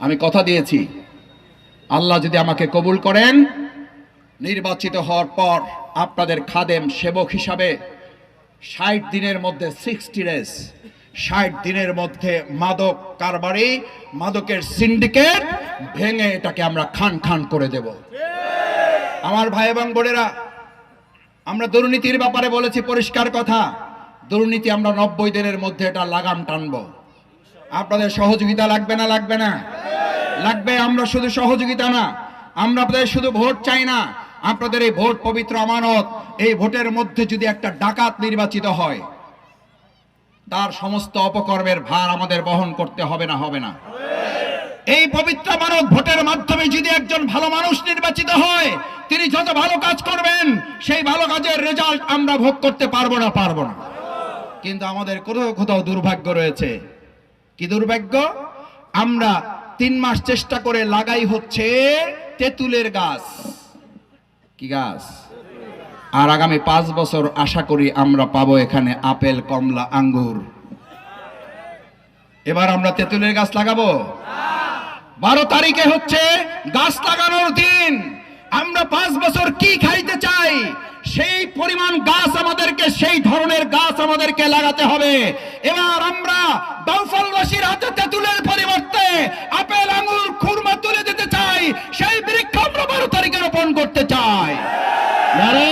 আমি কথা দিয়েছি, আল্লাহ যদি আমাকে কবুল করেন, নির্বাচিত হওয়ার পর আপনাদের খাদেম সেবক হিসাবে 60 দিনের মধ্যে 60 ডেজ, 60 দিনের মধ্যে মাদক কারবারি, মাদকের সিন্ডিকেট ভেঙে এটাকে আমরা খান খান করে দেব। আমার ভাই এবং বোনেরা, আমরা দুর্নীতির ব্যাপারে বলেছি পরিষ্কার কথা, দুর্নীতি আমরা 90 দিনের মধ্যে এটা লাগাম টানবো। আপনাদের সহযোগিতা লাগবে না? লাগবে না? লাগবে। আমরা শুধু সহযোগিতা না, আমরা আপনাদের শুধু ভোট চাই না, আপনাদের এই ভোট পবিত্র আমানত। এই ভোটের মধ্যে যদি একটা ডাকাত নির্বাচিত হয়, তার সমস্ত অপকর্মের ভার আমাদের বহন করতে হবে না? হবে না? এই পবিত্র আমানত ভোটের মাধ্যমে যদি একজন ভালো মানুষ নির্বাচিত হয়, তিনি যত ভালো কাজ করবেন সেই ভালো কাজের রেজাল্ট আমরা ভোগ করতে পারবো না? পারবো না। কিন্তু আমাদের কোথাও কোথাও দুর্ভাগ্য রয়েছে। কি দুর্ভাগ্য? আমরা 3 মাস চেষ্টা করে লাগাই হচ্ছে তেঁতুলের গাছ। কি গাছ? আর আগামী 5 বছর আশা করি আমরা পাবো এখানে আপেল, কমলা, আঙ্গুর। এবার আমরা তেঁতুলের গাছ লাগাবো? 12 তারিখে হচ্ছে গাছ লাগানোর দিন। আমরা 5 বছর কি খাইতে চাই সেই পরিমাণ গাছ আমাদেরকে, সেই ধরনের গাছ আমাদেরকে লাগাতে হবে। এবার আমরা বাউফলবাসীর হাতে তেঁতুলের পরিবর্তে আপেল, আঙ্গুর, খুরমা তুলে দিতে চাই। সেই বৃক্ষ আমরা 12 তারিখে রোপণ করতে চাই। নারে